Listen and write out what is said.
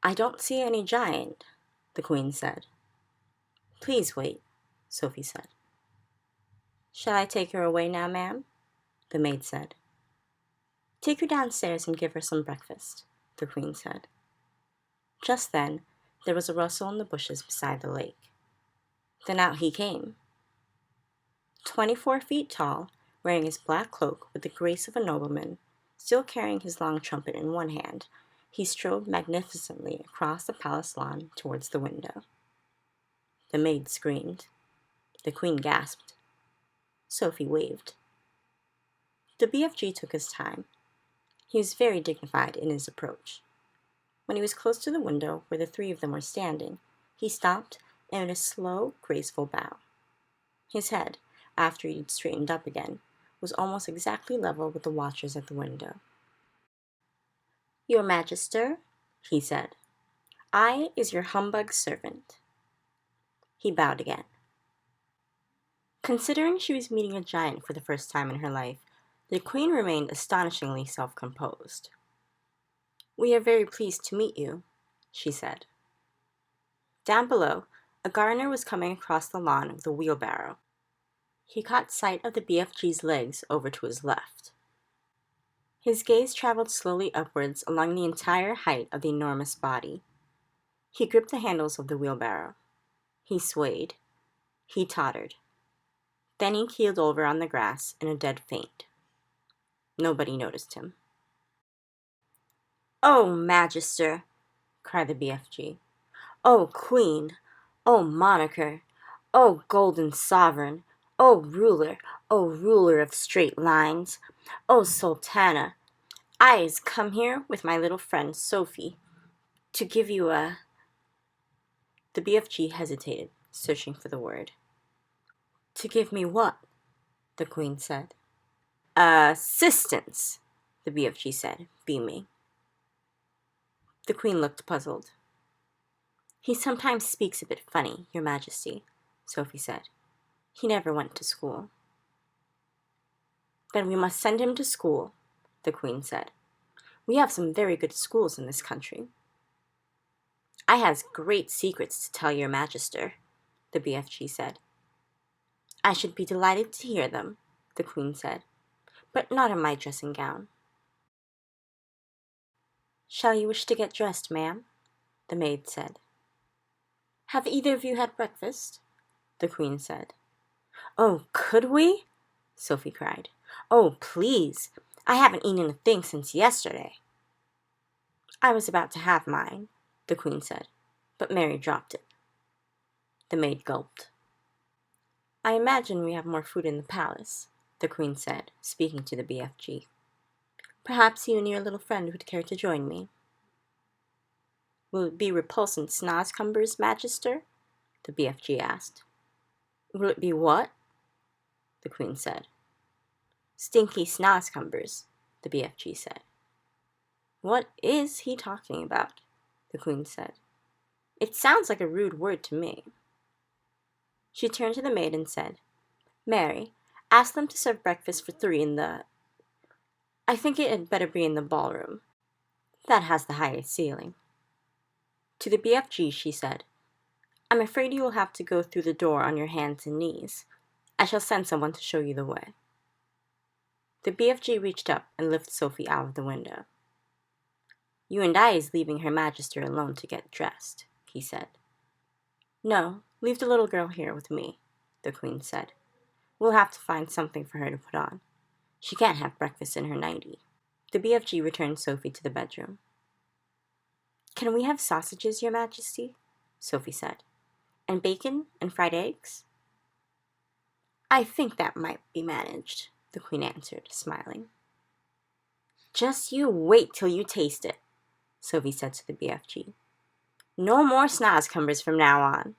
I don't see any giant, the Queen said. Please wait, Sophie said. Shall I take her away now, ma'am? The maid said. Take her downstairs and give her some breakfast, the Queen said. Just then, there was a rustle in the bushes beside the lake. Then out he came. 24 feet tall, wearing his black cloak with the grace of a nobleman, still carrying his long trumpet in one hand, he strode magnificently across the palace lawn towards the window. The maid screamed. The Queen gasped. Sophie waved. The BFG took his time. He was very dignified in his approach. When he was close to the window where the three of them were standing, he stopped and made a slow, graceful bow. His head, after he had straightened up again, was almost exactly level with the watchers at the window. Your Magister, he said, I is your humbug servant. He bowed again. Considering she was meeting a giant for the first time in her life, the Queen remained astonishingly self-composed. We are very pleased to meet you, she said. Down below, a gardener was coming across the lawn with a wheelbarrow. He caught sight of the BFG's legs over to his left. His gaze traveled slowly upwards along the entire height of the enormous body. He gripped the handles of the wheelbarrow. He swayed. He tottered. Then he keeled over on the grass in a dead faint. Nobody noticed him. "Oh, Magister!" cried the BFG. "Oh, Queen! Oh, Monarcher! Oh, Golden Sovereign! Oh, ruler of straight lines! Oh, Sultana! I has come here with my little friend Sophie to give you a—" The BFG hesitated, searching for the word. "To give me what?" the Queen said. "Assistance," the BFG said, beaming. The Queen looked puzzled. He sometimes speaks a bit funny, Your Majesty, Sophie said. He never went to school. Then we must send him to school, the Queen said. We have some very good schools in this country. I has great secrets to tell Your Magister, the BFG said. I should be delighted to hear them, the Queen said, but not in my dressing gown. Shall you wish to get dressed, ma'am? The maid said. Have either of you had breakfast? The Queen said. Oh, could we? Sophie cried. Oh, please! I haven't eaten a thing since yesterday. I was about to have mine, the Queen said, but Mary dropped it. The maid gulped. I imagine we have more food in the palace, the Queen said, speaking to the BFG. Perhaps you and your little friend would care to join me. Will it be repulsant snozcumbers, Magister? The BFG asked. Will it be what? The Queen said. Stinky snozcumbers, the BFG said. What is he talking about? The Queen said. It sounds like a rude word to me. She turned to the maid and said, Mary, ask them to serve breakfast for 3 in the... I think it had better be in the ballroom. That has the highest ceiling. To the BFG, she said, I'm afraid you will have to go through the door on your hands and knees. I shall send someone to show you the way. The BFG reached up and lifted Sophie out of the window. You and I is leaving Her Magister alone to get dressed, he said. No, leave the little girl here with me, the Queen said. We'll have to find something for her to put on. She can't have breakfast in her nightie. The BFG returned Sophie to the bedroom. Can we have sausages, Your Majesty? Sophie said. And bacon and fried eggs? I think that might be managed, the Queen answered, smiling. Just you wait till you taste it, Sophie said to the BFG. No more snozcumbers from now on.